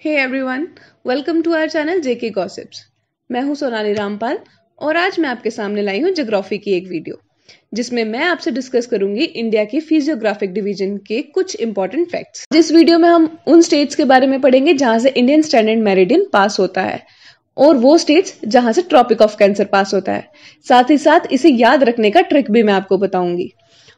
Hey everyone, welcome to our channel JK gossips. मैं हूं सोनाली रामपाल और आज मैं आपके सामने लाई हूं ज्योग्राफी की एक वीडियो जिसमें मैं आपसे डिस्कस करूंगी इंडिया की फिजियोग्राफिक डिवीजन के कुछ इंपॉर्टेंट फैक्ट्स। इस वीडियो में हम उन स्टेट्स के बारे में पढ़ेंगे जहां से इंडियन स्टैंडर्ड मेरिडियन पास होता है और वो स्टेट्स जहां से ट्रॉपिक ऑफ कैंसर पास होता है। साथ ही साथ इसे याद रखने का ट्रिक भी मैं आपको बताऊंगी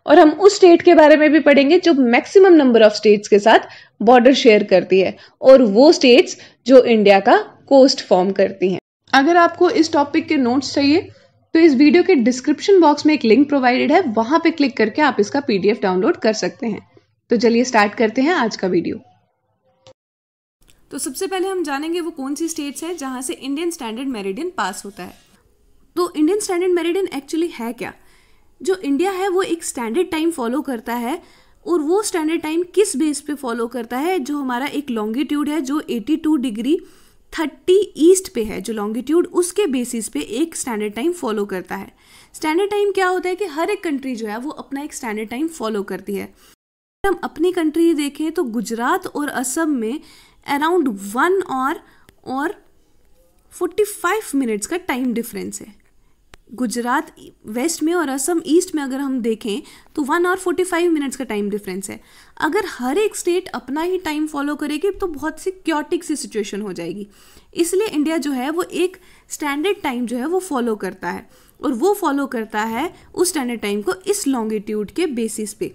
और हम उस स्टेट के बारे में भी पढ़ेंगे जो मैक्सिमम नंबर ऑफ स्टेट्स के साथ बॉर्डर शेयर करती है और वो स्टेट्स जो इंडिया का कोस्ट फॉर्म करती हैं। अगर आपको इस टॉपिक के नोट्स चाहिए तो इस वीडियो के डिस्क्रिप्शन बॉक्स में एक लिंक प्रोवाइडेड है, वहां पे क्लिक करके आप इसका पीडीएफ डाउनलोड कर सकते हैं। तो चलिए स्टार्ट करते हैं आज का वीडियो। तो सबसे पहले हम जानेंगे वो कौन सी स्टेट्स हैं जहां से इंडियन स्टैंडर्ड मेरिडियन पास होता है। तो इंडियन स्टैंडर्ड मेरिडियन एक्चुअली है क्या? जो इंडिया है वो एक स्टैंडर्ड टाइम फॉलो करता है और वो स्टैंडर्ड टाइम किस बेस पे फॉलो करता है? जो हमारा एक लॉन्गिट्यूड है जो 82 डिग्री 30 ईस्ट पे है, जो लॉन्गिट्यूड उसके बेसिस पे एक स्टैंडर्ड टाइम फॉलो करता है। स्टैंडर्ड टाइम क्या होता है कि हर एक कंट्री जो है वो अपना एक स्टैंडर्ड टाइम फॉलो करती है। हम अपनी कंट्री देखें तो गुजरात और असम में अराउंड 1 और 45 मिनट्स का टाइम डिफरेंस है। गुजरात वेस्ट में और असम ईस्ट में अगर हम देखें तो 1 और 45 मिनट्स का टाइम डिफरेंस है। अगर हर एक स्टेट अपना ही टाइम फॉलो करेगी तो बहुत सी क्योटिक सी सिचुएशन हो जाएगी। इसलिए इंडिया जो है वो एक स्टैंडर्ड टाइम जो है वो फॉलो करता है और वो फॉलो करता है उस स्टैंडर्ड टाइम को इस लॉन्गिट्यूड के बेसिस पे।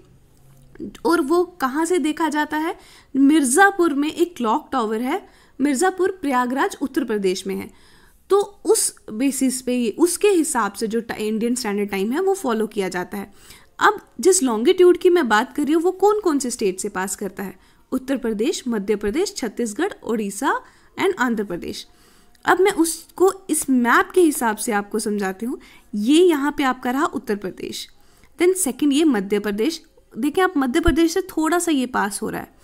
और वो कहाँ से देखा जाता है? मिर्ज़ापुर में एक क्लॉक टावर है। मिर्ज़ापुर प्रयागराज उत्तर प्रदेश में है। तो उस बेसिस पे उसके हिसाब से जो इंडियन स्टैंडर्ड टाइम है वो फॉलो किया जाता है। अब जिस लॉन्गिट्यूड की मैं बात कर रही हूँ वो कौन कौन से स्टेट से पास करता है? उत्तर प्रदेश, मध्य प्रदेश, छत्तीसगढ़, उड़ीसा एंड आंध्र प्रदेश। अब मैं उसको इस मैप के हिसाब से आपको समझाती हूँ। ये यहाँ पे आपका रहा उत्तर प्रदेश, देन सेकेंड ये मध्य प्रदेश। देखें आप, मध्य प्रदेश से थोड़ा सा ये पास हो रहा है।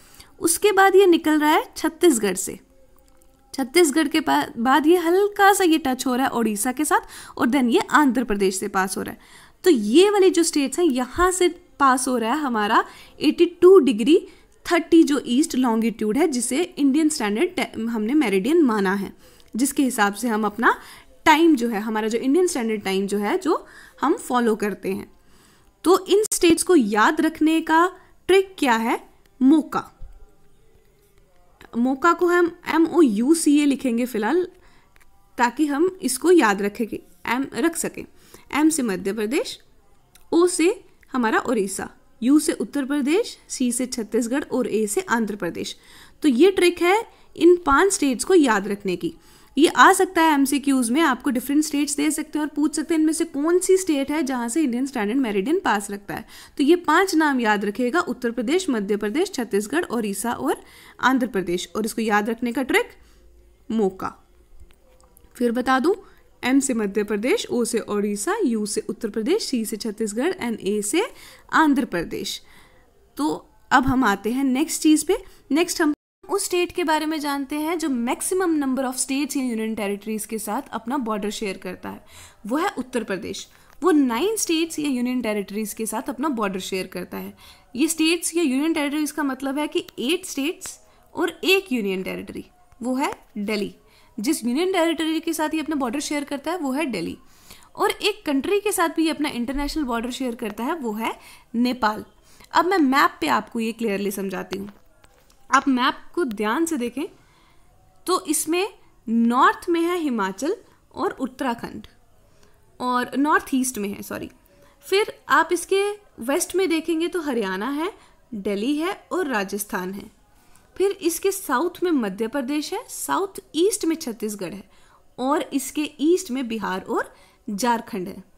उसके बाद ये निकल रहा है छत्तीसगढ़ से। छत्तीसगढ़ के बाद ये हल्का सा ये टच हो रहा है उड़ीसा के साथ और देन ये आंध्र प्रदेश से पास हो रहा है। तो ये वाली जो स्टेट्स हैं यहाँ से पास हो रहा है हमारा 82 डिग्री 30 जो ईस्ट लॉन्गिट्यूड है, जिसे इंडियन स्टैंडर्ड हमने मेरिडियन माना है, जिसके हिसाब से हम अपना टाइम जो है, हमारा जो इंडियन स्टैंडर्ड टाइम जो है जो हम फॉलो करते हैं। तो इन स्टेट्स को याद रखने का ट्रिक क्या है? मोका। मोका को हम MOUCA लिखेंगे फिलहाल, ताकि हम इसको याद रखेंगे, रख सकें। M से मध्य प्रदेश, O से हमारा उड़ीसा, U से उत्तर प्रदेश, C से छत्तीसगढ़ और A से आंध्र प्रदेश। तो ये ट्रिक है इन 5 स्टेट्स को याद रखने की। ये आ सकता है MCQs में, आपको डिफरेंट स्टेट्स दे सकते हैं और पूछ सकते हैं इनमें से कौन सी स्टेट है जहां से इंडियन स्टैंडर्ड मेरिडियन पास रखता है। तो ये 5 नाम याद रखिएगा: उत्तर प्रदेश, मध्य प्रदेश, छत्तीसगढ़, उड़ीसा और आंध्र प्रदेश। और इसको याद रखने का ट्रिक मोका। फिर बता दूं, M से मध्य प्रदेश, O से उड़ीसा, U से उत्तर प्रदेश, C से छत्तीसगढ़ एंड A से आंध्र प्रदेश। तो अब हम आते हैं नेक्स्ट चीज पे। नेक्स्ट हम उस स्टेट के बारे में जानते हैं जो मैक्सिमम नंबर ऑफ स्टेट्स या यूनियन टेरिटरीज के साथ अपना बॉर्डर शेयर करता है। वो है उत्तर प्रदेश। वो 9 स्टेट्स या यूनियन टेरिटरीज के साथ अपना बॉर्डर शेयर करता है। ये स्टेट्स या यूनियन टेरिटरीज का मतलब है कि 8 स्टेट्स और 1 यूनियन टेरिटरी, वो है दिल्ली। जिस यूनियन टेरिटरी के साथ ये अपना बॉर्डर शेयर करता है वो है दिल्ली। और एक कंट्री के साथ भी ये अपना इंटरनेशनल बॉर्डर शेयर करता है, वो है नेपाल। अब मैं मैप पे आपको ये क्लियरली समझाती हूँ। आप मैप को ध्यान से देखें तो इसमें नॉर्थ में है हिमाचल और उत्तराखंड, और नॉर्थ ईस्ट में है, सॉरी। फिर आप इसके वेस्ट में देखेंगे तो हरियाणा है, दिल्ली है और राजस्थान है। फिर इसके साउथ में मध्य प्रदेश है, साउथ ईस्ट में छत्तीसगढ़ है और इसके ईस्ट में बिहार और झारखंड है।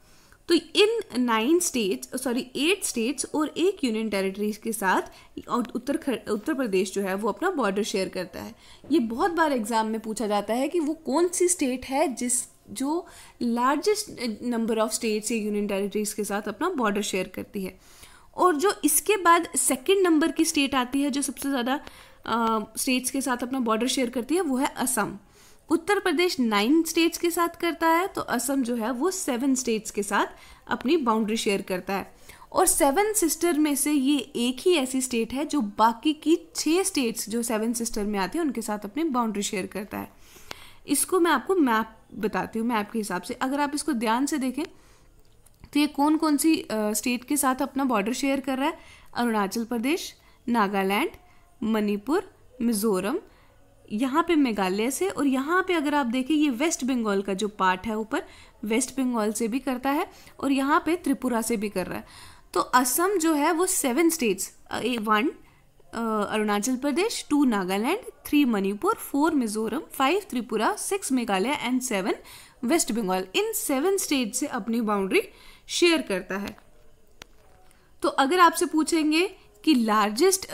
तो इन 8 स्टेट्स और 1 यूनियन टेरिटरीज के साथ उत्तर प्रदेश जो है वो अपना बॉर्डर शेयर करता है। ये बहुत बार एग्जाम में पूछा जाता है कि वो कौन सी स्टेट है जो लार्जेस्ट नंबर ऑफ स्टेट्स या यूनियन टेरिटरीज के साथ अपना बॉर्डर शेयर करती है। और जो इसके बाद सेकंड नंबर की स्टेट आती है जो सबसे ज़्यादा स्टेट्स के साथ अपना बॉर्डर शेयर करती है, वो है असम। उत्तर प्रदेश 9 स्टेट्स के साथ करता है, तो असम जो है वो 7 स्टेट्स के साथ अपनी बाउंड्री शेयर करता है। और 7 सिस्टर में से ये एक ही ऐसी स्टेट है जो बाकी की 6 स्टेट्स जो 7 सिस्टर में आती है उनके साथ अपनी बाउंड्री शेयर करता है। इसको मैं आपको मैप बताती हूँ, मैप के हिसाब से। अगर आप इसको ध्यान से देखें तो ये कौन कौन सी स्टेट के साथ अपना बॉर्डर शेयर कर रहा है। अरुणाचल प्रदेश, नागालैंड, मणिपुर, मिजोरम, यहाँ पे मेघालय से, और यहाँ पे अगर आप देखें ये वेस्ट बंगाल का जो पार्ट है ऊपर, वेस्ट बंगाल से भी करता है और यहाँ पे त्रिपुरा से भी कर रहा है। तो असम जो है वो 7 states, 1 Arunachal Pradesh, 2 Nagaland, 3 Manipur, 4 Mizoram, 5 Tripura, 6 Meghalaya and 7 West Bengal, इन 7 स्टेट से अपनी बाउंड्री शेयर करता है। तो अगर आपसे पूछेंगे कि लार्जेस्ट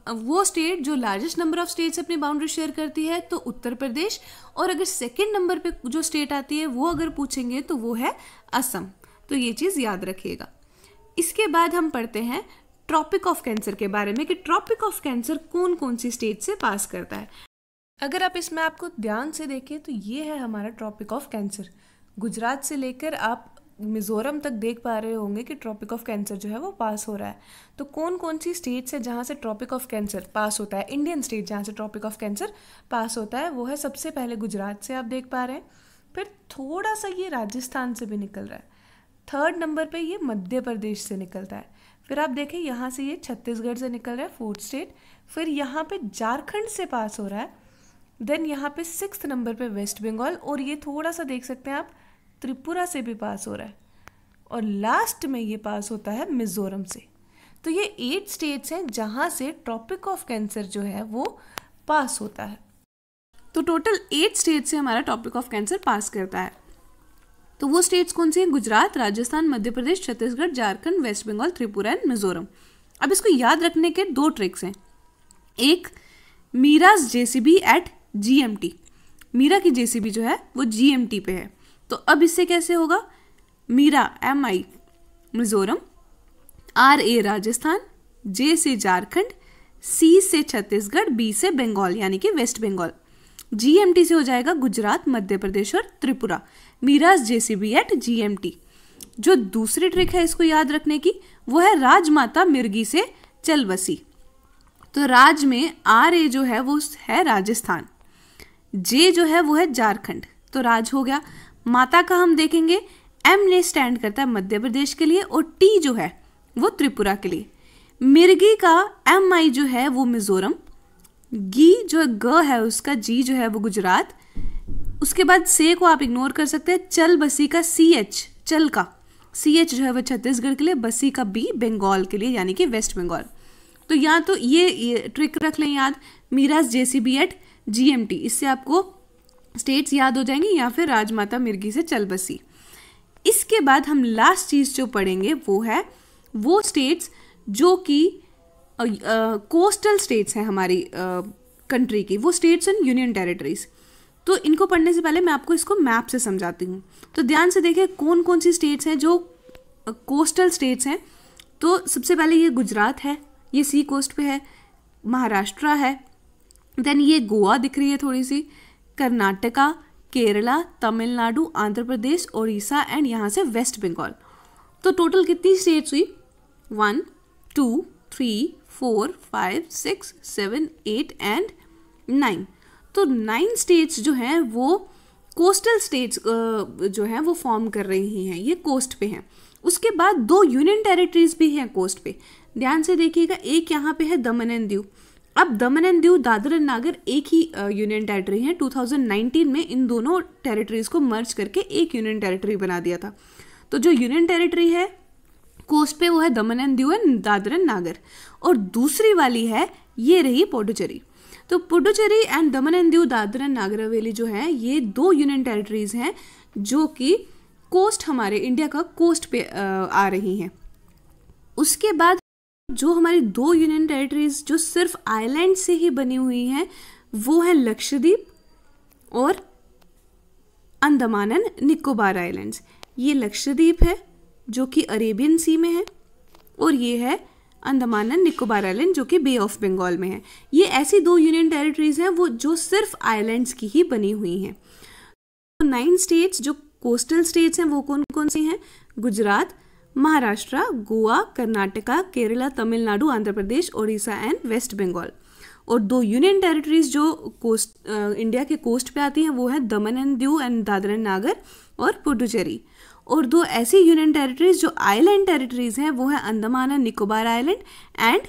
वो स्टेट जो लार्जेस्ट नंबर ऑफ स्टेट से अपनी बाउंड्री शेयर करती है तो उत्तर प्रदेश, और अगर सेकेंड नंबर पे जो स्टेट आती है वो अगर पूछेंगे तो वो है असम। तो ये चीज़ याद रखिएगा। इसके बाद हम पढ़ते हैं ट्रॉपिक ऑफ कैंसर के बारे में कि ट्रॉपिक ऑफ कैंसर कौन कौन सी स्टेट से पास करता है। अगर आप इस मैप को ध्यान से देखें तो ये है हमारा ट्रॉपिक ऑफ कैंसर। गुजरात से लेकर आप मिजोरम तक देख पा रहे होंगे कि ट्रॉपिक ऑफ कैंसर जो है वो पास हो रहा है। तो कौन कौन सी स्टेट्स है जहाँ से ट्रॉपिक ऑफ कैंसर पास होता है, इंडियन स्टेट जहाँ से ट्रॉपिक ऑफ कैंसर पास होता है, वो है सबसे पहले गुजरात से आप देख पा रहे हैं, फिर थोड़ा सा ये राजस्थान से भी निकल रहा है, 3rd नंबर पे ये मध्य प्रदेश से निकलता है, फिर आप देखें यहाँ से ये छत्तीसगढ़ से निकल रहा है 4th स्टेट, फिर यहाँ पे झारखंड से पास हो रहा है, देन यहाँ पे 6th नंबर पे वेस्ट बंगाल, और ये थोड़ा सा देख सकते हैं आप त्रिपुरा से भी पास हो रहा है, और लास्ट में ये पास होता है मिजोरम से। तो ये 8 स्टेट्स हैं जहाँ से ट्रॉपिक ऑफ कैंसर जो है वो पास होता है। तो टोटल 8 स्टेट से हमारा ट्रॉपिक ऑफ कैंसर पास करता है। तो वो स्टेट्स कौन सी हैं? Gujarat, Rajasthan, Madhya Pradesh, Chhattisgarh, Jharkhand, waste Bengal, Tripura and Mizoram. अब इसको याद रखने के 2 ट्रिक्स हैं। एक, मीराज जेसीबी एट जीएमटी, मीरा की जेसीबी जो है वो जीएमटी पे है। तो अब इससे कैसे होगा? Meera MI Mizoram, RA Rajasthan, J से झारखंड, C से छत्तीसगढ़, B से बंगाल यानी कि वेस्ट बंगाल, GMT से हो जाएगा गुजरात, मध्य प्रदेश और त्रिपुरा। मीराज जेसीबी एट GMT। जो दूसरी ट्रिक है इसको याद रखने की वो है राजमाता मिर्गी से चल बसी। तो राज में RA जो है वो है राजस्थान, J जो है वो है झारखंड, तो राज हो गया। माता का हम देखेंगे M ने स्टैंड करता है मध्य प्रदेश के लिए और T जो है वो त्रिपुरा के लिए। मिर्गी का MI जो है वो मिजोरम, गी जो ग है उसका G जो है वो गुजरात, उसके बाद से को आप इग्नोर कर सकते हैं। चल बसी का CH, चल का CH जो है वो छत्तीसगढ़ के लिए, बसी का B बंगाल के लिए यानी कि वेस्ट बंगाल। तो यहाँ तो ये ट्रिक रख लें याद, मीराज जेसीबी एट GMT, इससे आपको स्टेट्स याद हो जाएंगी, या फिर राजमाता मिर्गी से चल बसी। इसके बाद हम लास्ट चीज जो पढ़ेंगे वो है वो स्टेट्स जो कि कोस्टल स्टेट्स हैं हमारी कंट्री की, वो स्टेट्स एंड यूनियन टेरिटरीज। तो इनको पढ़ने से पहले मैं आपको इसको मैप से समझाती हूँ। तो ध्यान से देखिए कौन कौन सी स्टेट्स हैं जो कोस्टल स्टेट्स हैं। तो सबसे पहले ये गुजरात है, ये सी कोस्ट पे है, महाराष्ट्र है, देन ये गोवा दिख रही है थोड़ी सी, कर्नाटका, केरला, तमिलनाडु, आंध्र प्रदेश, ओडिशा एंड यहाँ से वेस्ट बंगाल। तो टोटल कितनी स्टेट्स हुई? 1 2 3 4 5 6 7 8 एंड 9। तो 9 स्टेट्स जो हैं वो कोस्टल स्टेट्स जो हैं वो फॉर्म कर रही हैं, ये कोस्ट पे हैं। उसके बाद 2 यूनियन टेरिटरीज भी हैं कोस्ट पे, ध्यान से देखिएगा। एक यहाँ पे है दमन एंड दीव। अब दमन एंड दीव, दादर एंड नागर एक ही यूनियन टेरिटरी है। 2019 में इन दोनों टेरिटरीज को मर्ज करके एक यूनियन टेरिटरी बना दिया था। तो जो यूनियन टेरिटरी है कोस्ट पे वो है दमन and Diu and Dadar and नागर, और दूसरी वाली है ये रही पुडुचेरी। तो Puducherry and Daman and Diu, Dadar and Nagar Haveli जो है ये 2 यूनियन टेरिटरीज हैं जो कि कोस्ट हमारे इंडिया का कोस्ट पे आ रही हैं। उसके बाद जो हमारी 2 यूनियन टेरिटरीज जो सिर्फ आइलैंड से ही बनी हुई हैं वो है लक्षद्वीप और अंडमान एंड निकोबार आइलैंड्स। ये लक्षद्वीप है जो कि अरेबियन सी में है, और ये है अंडमान एंड निकोबार आइलैंड जो कि बे ऑफ बंगाल में है। ये ऐसी 2 यूनियन टेरिटरीज हैं वो जो सिर्फ आइलैंड्स की ही बनी हुई हैं। तो 9 स्टेट्स जो कोस्टल स्टेट्स हैं वो कौन कौन सी हैं? Gujarat, Maharashtra, Goa, Karnataka, Kerala, Tamil Nadu, Andhra Pradesh, Orissa and waste Bengal. और 2 यूनियन टेरिटरीज जो कोस्ट इंडिया के कोस्ट पे आती हैं वो है दमन and Diu and Dadra and नागर और पुडुचेरी। और 2 ऐसी यूनियन टेरिटरीज जो आइलैंड टेरिटरीज हैं वो है Andaman and Nicobar island and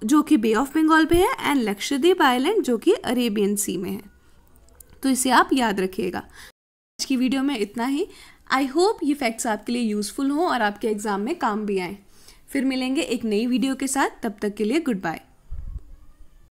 जो कि बे ऑफ बंगाल पे है, एंड लक्षद्वीप आइलैंड जो कि अरेबियन सी में है। तो इसे आप याद रखिएगा। आज की वीडियो में इतना ही। आई होप ये फैक्ट्स आपके लिए यूजफुल हों और आपके एग्जाम में काम भी आए। फिर मिलेंगे एक नई वीडियो के साथ, तब तक के लिए गुड बाय।